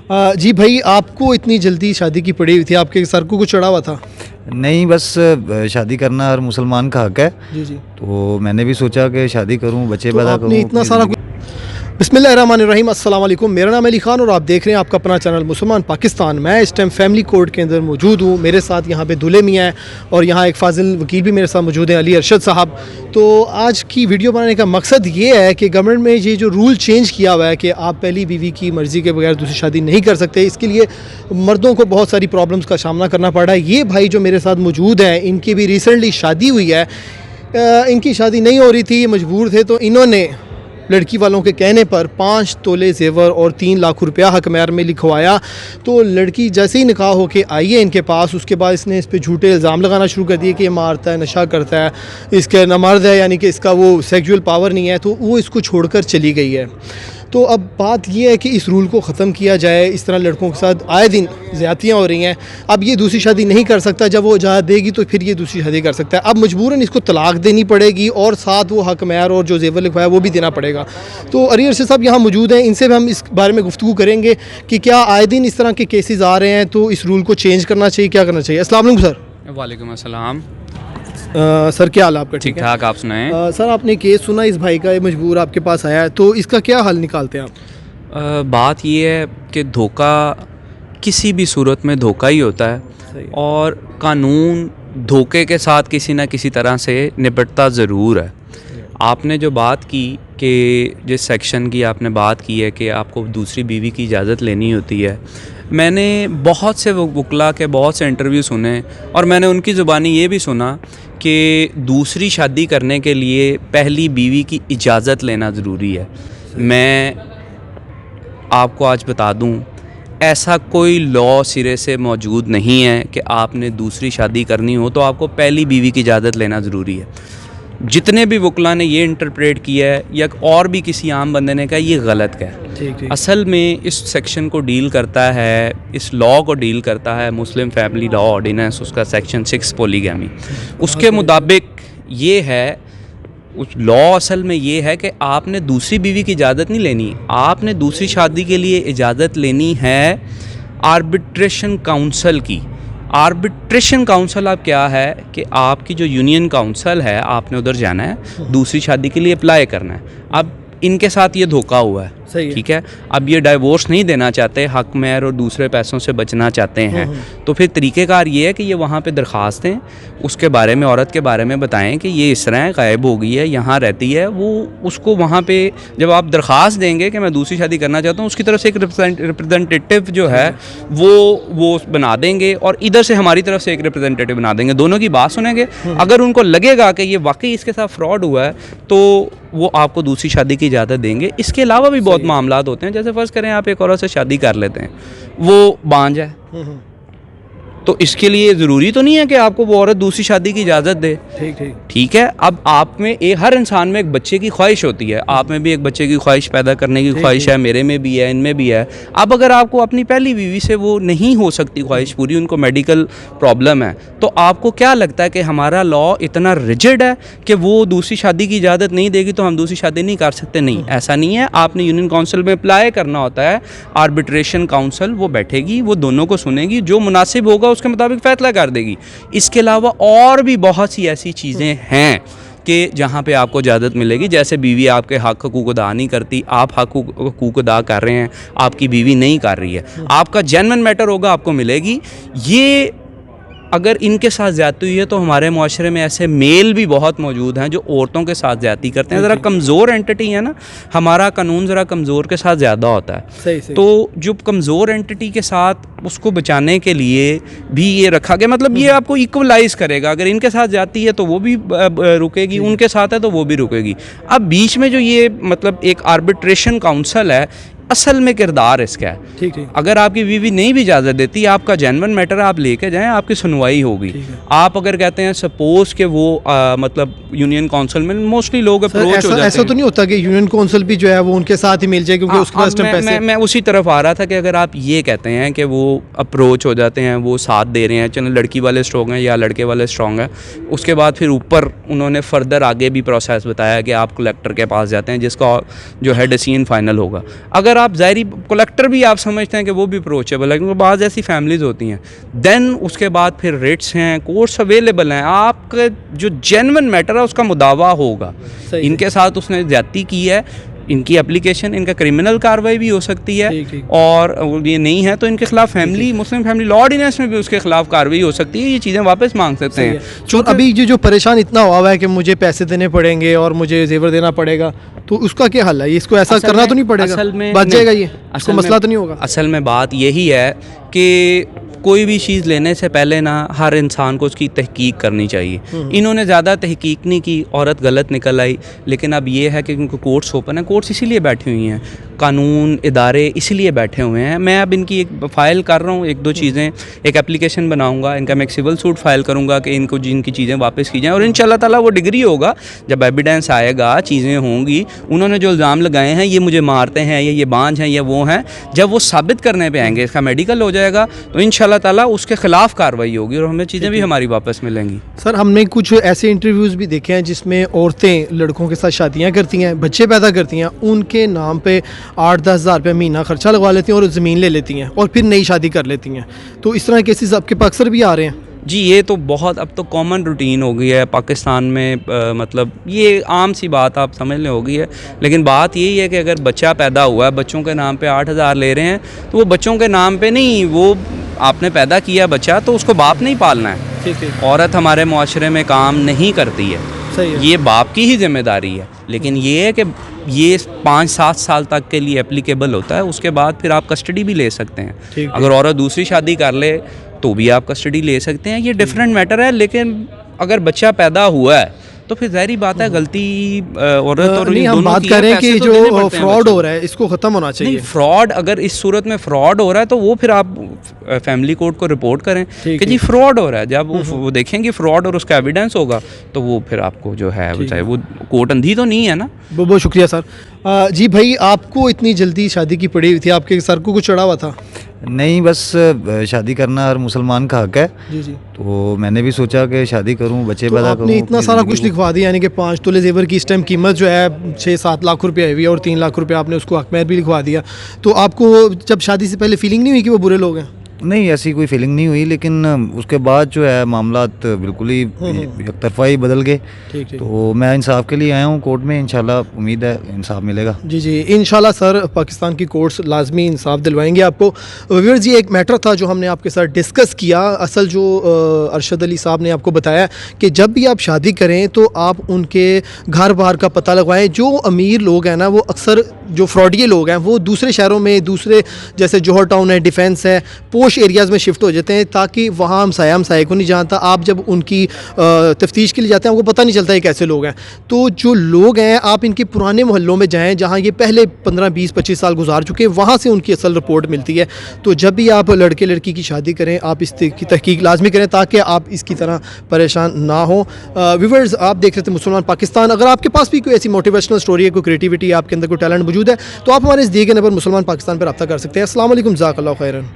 जी भाई, आपको इतनी जल्दी शादी की पड़ी हुई थी, आपके सर को कुछ चढ़ा हुआ था? नहीं, बस शादी करना हर मुसलमान का हक है। जी जी। तो मैंने भी सोचा कि शादी करूं, बच्चे तो पैदा आपने करूं। इतना सारा बिस्मिल्लाहिर्रहमानिर्रहीम, अस्सलाम वालेकुम। मेरा नाम है अली खान और आप देख रहे हैं आपका अपना चैनल मुसलमान पाकिस्तान। मैं इस टाइम फैमिली कोर्ट के अंदर मौजूद हूँ। मेरे साथ यहाँ पे दूल्हे मियाँ हैं और यहाँ एक फाजिल वकील भी मेरे साथ मौजूद है, अली अरशद साहब। तो आज की वीडियो बनाने का मकसद ये है कि गवर्नमेंट में ये जो रूल चेंज किया हुआ है कि आप पहली बीवी की मर्ज़ी के बगैर दूसरी शादी नहीं कर सकते, इसके लिए मर्दों को बहुत सारी प्रॉब्लम्स का सामना करना पड़ रहा है। ये भाई जो मेरे साथ मौजूद हैं, इनकी भी रिसेंटली शादी हुई है। इनकी शादी नहीं हो रही थी, ये मजबूर थे, तो इन्होंने लड़की वालों के कहने पर 5 तोले जेवर और 3 लाख रुपया हक महर में लिखवाया। तो लड़की जैसे ही निकाह होके आई है इनके पास, उसके बाद इसने इस पे झूठे इल्ज़ाम लगाना शुरू कर दिए कि ये मारता है, नशा करता है, इसके नामर्द है, यानी कि इसका वो सेक्सुअल पावर नहीं है। तो वो इसको छोड़कर चली गई है। तो अब बात ये है कि इस रूल को ख़त्म किया जाए। इस तरह लड़कों के साथ आए दिन ज़्यादतियाँ हो रही हैं। अब ये दूसरी शादी नहीं कर सकता, जब वो इजाज़त देगी तो फिर ये दूसरी शादी कर सकता है। अब मजबूरन इसको तलाक देनी पड़ेगी और साथ वो हक महर और जो ज़ेवर लिखवाया वो भी देना पड़ेगा। तो अली अरशद साहब यहाँ मौजूद हैं, इनसे भी हम इस बारे में गुफ्तगू करेंगे कि क्या आए दिन इस तरह के केसेस आ रहे हैं, तो इस रूल को चेंज करना चाहिए, क्या करना चाहिए। अस्सलाम वालेकुम सर। वालेकुम अस्सलाम। सर क्या हाल आपका? ठीक ठाक, आप सुनाएं। सर आपने केस सुना इस भाई का, ये मजबूर आपके पास आया है, तो इसका क्या हल निकालते हैं आप? बात ये है कि धोखा किसी भी सूरत में धोखा ही होता है और कानून धोखे के साथ किसी ना किसी तरह से निपटता ज़रूर है। आपने जो बात की कि जिस सेक्शन की आपने बात की है कि आपको दूसरी बीवी की इजाज़त लेनी होती है, मैंने बहुत से वकला के बहुत से इंटरव्यू सुने और मैंने उनकी ज़ुबानी ये भी सुना कि दूसरी शादी करने के लिए पहली बीवी की इजाज़त लेना ज़रूरी है। मैं आपको आज बता दूं, ऐसा कोई लॉ सिरे से मौजूद नहीं है कि आपने दूसरी शादी करनी हो तो आपको पहली बीवी की इजाज़त लेना ज़रूरी है। जितने भी वकला ने ये इंटरप्रेट किया है या और भी किसी आम बंदे ने कहा, ये गलत है। असल में इस सेक्शन को डील करता है, इस लॉ को डील करता है मुस्लिम फैमिली लॉ ऑर्डिनेंस, उसका सेक्शन 6 पॉलीगैमी। उसके मुताबिक ये है, उस लॉ असल में ये है कि आपने दूसरी बीवी की इजाज़त नहीं लेनी, आपने दूसरी शादी के लिए इजाज़त लेनी है आर्बिट्रेशन काउंसिल की। आर्बिट्रेशन काउंसिल आप क्या है कि आपकी जो यूनियन काउंसिल है, आपने उधर जाना है, दूसरी शादी के लिए अप्लाई करना है। अब इनके साथ ये धोखा हुआ है, ठीक है। अब ये डाइवोर्स नहीं देना चाहते, हक महर और दूसरे पैसों से बचना चाहते हैं। तो फिर तरीक़ेकार ये है कि ये वहाँ पे दरख्वास्त दें, उसके बारे में, औरत के बारे में बताएं कि ये इस तरह गायब हो गई है, यहाँ रहती है। वो उसको वहाँ पे जब आप दरख्वास्त देंगे कि मैं दूसरी शादी करना चाहता हूँ, उसकी तरफ से एक रिप्रेजेंटेटिव जो है वो बना देंगे और इधर से हमारी तरफ से एक रिप्रेजेंटेटिव बना देंगे। दोनों की बात सुनेंगे। अगर उनको लगेगा कि ये वाकई इसके साथ फ्रॉड हुआ है तो वो आपको दूसरी शादी की इजाज़त देंगे। इसके अलावा भी बहुत मामलात होते हैं, जैसे फ़र्ज़ करें आप एक औरत से शादी कर लेते हैं, वो बांझ है, तो इसके लिए ज़रूरी तो नहीं है कि आपको वो औरत दूसरी शादी की इजाज़त दे। ठीक है। अब आप में हर इंसान में एक बच्चे की ख्वाहिश होती है, आप में भी एक बच्चे की ख्वाहिश पैदा करने की ख्वाहिश है, मेरे में भी है, इनमें भी है। अब अगर आपको अपनी पहली बीवी से वो नहीं हो सकती ख्वाहिश पूरी, उनको मेडिकल प्रॉब्लम है, तो आपको क्या लगता है कि हमारा लॉ इतना रिजिड है कि वो दूसरी शादी की इजाज़त नहीं देगी तो हम दूसरी शादी नहीं कर सकते? नहीं, ऐसा नहीं है। आपने यूनियन काउंसिल में अप्लाई करना होता है, आर्बिट्रेशन काउंसिल वो बैठेगी, वो दोनों को सुनेगी, जो मुनासिब होगा उसके मुताबिक फैसला कर देगी। इसके अलावा और भी बहुत सी ऐसी चीज़ें हैं कि जहाँ पे आपको इजाज़त मिलेगी। जैसे बीवी आपके हक हकूक़ अदा नहीं करती, आप हक हकूक़ अदा कर रहे हैं, आपकी बीवी नहीं कर रही है, आपका जेन्युइन मैटर होगा, आपको मिलेगी। ये अगर इनके साथ ज़्यादती हुई है तो हमारे माशरे में ऐसे मेल भी बहुत मौजूद हैं जो औरतों के साथ ज़्यादती करते हैं। ज़रा कमज़ोर एंटिटी है ना, हमारा कानून ज़रा कमज़ोर के साथ ज़्यादा होता है। सही। तो जो कमज़ोर एंटिटी के साथ उसको बचाने के लिए भी ये रखा गया, मतलब ये आपको इक्वलाइज़ करेगा। अगर इनके साथ जाती है तो वो भी रुकेगी, उनके साथ है तो वो भी रुकेगी। अब बीच में जो ये मतलब एक आर्बिट्रेशन काउंसिल है, असल में किरदार इसका है। ठीक। अगर आपकी बीवी नहीं भी इजाज़त देती, आपका जेन्युइन मैटर आप लेके जाएं, आपकी सुनवाई होगी। आप अगर कहते हैं सपोज कि वो मतलब यूनियन काउंसिल में मोस्टली लोग अप्रोच हो जाते हैं। ऐसा तो नहीं होता कि यूनियन काउंसिल भी जो है वो उनके साथ ही मिल जाए, क्योंकि उसके पास पैसे। मैं उसी तरफ आ रहा था कि अगर आप ये कहते हैं कि वो अप्रोच हो जाते हैं, वो साथ दे रहे हैं, चलो लड़की वाले स्ट्रॉन्ग हैं या लड़के वाले स्ट्रॉन्ग हैं, उसके बाद फिर ऊपर उन्होंने फर्दर आगे भी प्रोसेस बताया कि आप कलेक्टर के पास जाते हैं जिसका जो है डिसीजन फाइनल होगा। अगर अगर आप ज़ाहिरी कलेक्टर भी आप समझते हैं कि वो भी अप्रोचेबल है, क्योंकि बाज़ ऐसी फैमिलीज़ होती हैं, देन उसके बाद फिर रेट्स हैं, कोर्ट्स अवेलेबल हैं, आपका जो जेन्युइन मैटर है उसका मुदावा होगा। इनके साथ उसने ज़्यादती की है, इनकी एप्लीकेशन, इनका क्रिमिनल कार्रवाई भी हो सकती है, ठीक। और ये नहीं है तो इनके खिलाफ family Muslim family law ordinance में भी उसके खिलाफ कार्रवाई हो सकती है, ये चीज़ें वापस मांग सकते हैं। तो अभी जो परेशान इतना हुआ है कि मुझे पैसे देने पड़ेंगे और मुझे जेवर देना पड़ेगा, तो उसका क्या हल है? इसको ऐसा करना तो नहीं पड़ेगा? असल में बच जाएगा ये? असल इसको में मसला तो नहीं होगा? असल में बात यही है कि कोई भी चीज़ लेने से पहले ना हर इंसान को उसकी तहकीक करनी चाहिए। इन्होंने ज़्यादा तहकीक नहीं की, औरत गलत निकल आई, लेकिन अब ये है कि उनको कोर्ट्स ओपन है, कोर्ट्स इसीलिए बैठी हुई हैं, कानून इदारे इसीलिए बैठे हुए हैं। मैं अब इनकी एक फ़ाइल कर रहा हूँ, एक दो चीज़ें, एक एप्लीकेशन बनाऊँगा, इनका मैं एक सिविल सूट फाइल करूँगा कि इनको जिनकी चीज़ें वापस की जाएँ, और इंशाल्लाह ताला वो डिग्री होगा, जब एविडेंस आएगा, चीज़ें होंगी, उन्होंने जो इल्ज़ाम लगाए हैं ये मुझे मारते हैं या ये बांझ हैं या वो हैं, जब वो साबित करने पे आएंगे, इसका मेडिकल हो जाएगा, तो इंशाल्लाह ताला उसके खिलाफ कार्रवाई होगी और हमें चीज़ें भी हमारी वापस मिलेंगी। सर, हमने कुछ ऐसे इंटरव्यूज़ भी देखे हैं जिसमें औरतें लड़कों के साथ शादियां करती हैं, बच्चे पैदा करती हैं, उनके नाम पे 8-10 हज़ार रुपये महीना खर्चा लगवा लेती हैं और ज़मीन ले लेती हैं और फिर नई शादी कर लेती हैं। तो इस तरह के केसेस आपके पास अक्सर भी आ रहे हैं? जी, ये तो बहुत अब तो कॉमन रूटीन हो गई है पाकिस्तान में, मतलब ये आम सी बात आप समझ लें हो गई है। लेकिन बात यही है कि अगर बच्चा पैदा हुआ है, बच्चों के नाम पे 8,000 ले रहे हैं, तो वो बच्चों के नाम पे नहीं, वो आपने पैदा किया बच्चा तो उसको बाप नहीं पालना है। ठीक। औरत हमारे मुआशरे में काम नहीं करती है, सही है। ये बाप की ही जिम्मेदारी है। लेकिन ये है कि ये 5-7 साल तक के लिए एप्लीकेबल होता है, उसके बाद फिर आप कस्टडी भी ले सकते हैं। ठीक है। अगर औरत दूसरी शादी कर ले तो भी आप कस्टडी ले सकते हैं, ये डिफरेंट मैटर है। लेकिन अगर बच्चा पैदा हुआ है तो फिर ज़ाहिरी बात है गलती औरत और नहीं, इन हम दोनों बात की करें पैसे कि तो देने जो पड़ते हैं फ्रॉड बच्चों हो को। रहा है इसको ख़त्म होना चाहिए। नहीं, फ्रॉड अगर इस सूरत में फ्रॉड हो रहा है तो वो फिर आप फैमिली कोर्ट को रिपोर्ट करें कि जी फ्रॉड हो रहा है। जब वो देखेंगे फ्रॉड और उसका एविडेंस होगा तो वो फिर आपको जो है वो चाहे वो कोर्ट अंधी तो नहीं है ना। बहुत बहुत शुक्रिया सर। जी भाई, आपको इतनी जल्दी शादी की पड़ी हुई थी, आपके सर को कुछ चढ़ा हुआ था? नहीं, बस शादी करना हर मुसलमान का हक है, जी जी। तो मैंने भी सोचा कि शादी करूं, बच्चे तो पैदा करूं। आपने इतना अपनी सारा ज़िंदगी कुछ को- लिखवा दिया, यानी कि 5 तोले जेवर की इस टाइम कीमत जो है 6-7 लाख रुपये आई हुई है और 3 लाख रुपये आपने उसको हक महर भी लिखवा दिया। तो आपको जब शादी से पहले फीलिंग नहीं हुई कि वो बुरे लोग हैं? नहीं, ऐसी कोई फीलिंग नहीं हुई, लेकिन उसके बाद जो है मामलात बिल्कुल ही एक तरफा ही बदल गए। ठीक ठीक। तो मैं इंसाफ के लिए आया हूँ कोर्ट में, इंशाल्लाह उम्मीद है इंसाफ मिलेगा। जी जी, इंशाल्लाह सर, पाकिस्तान की कोर्ट्स लाजमी इंसाफ दिलवाएंगे आपको। व्यूअर्स, जी एक मैटर था जो हमने आपके साथ डिस्कस किया। असल जो अरशद अली साहब ने आपको बताया कि जब भी आप शादी करें तो आप उनके घर बार का पता लगवाएं। जो अमीर लोग हैं ना, वो अक्सर जो फ्रॉडिये लोग हैं वो दूसरे शहरों में, दूसरे जैसे जौहर टाउन है, डिफेंस है, पोश एरियाज़ में शिफ्ट हो जाते हैं, ताकि वहाँ हमसाया को नहीं जानता। आप जब उनकी तफ्तीश के लिए जाते हैं आपको पता नहीं चलता ये कैसे लोग हैं। तो जो लोग हैं, आप इनके पुराने मोहल्लों में जाएं जहाँ ये पहले 15, 20, 25 साल गुजार चुके हैं, वहाँ से उनकी असल रिपोर्ट मिलती है। तो जब भी आप लड़के लड़की की शादी करें, आप इसकी तहकीक लाजमी करें ताकि आप इसकी तरह परेशान ना हो। व्यूअर्स, आप देख रहे थे मुसलमान पाकिस्तान। अगर आपके पास भी कोई ऐसी मोटिवेशनल स्टोरी है, कोई क्रिएटिविटी, आपके अंदर कोई टैलेंट मौजूद है, तो आप हमारे इस दिए गए नंबर मुसलमान पाकिस्तान पर रब्ता कर सकते हैं। अस्सलाम वालेकुम, जज़ाकल्लाहु खैरन।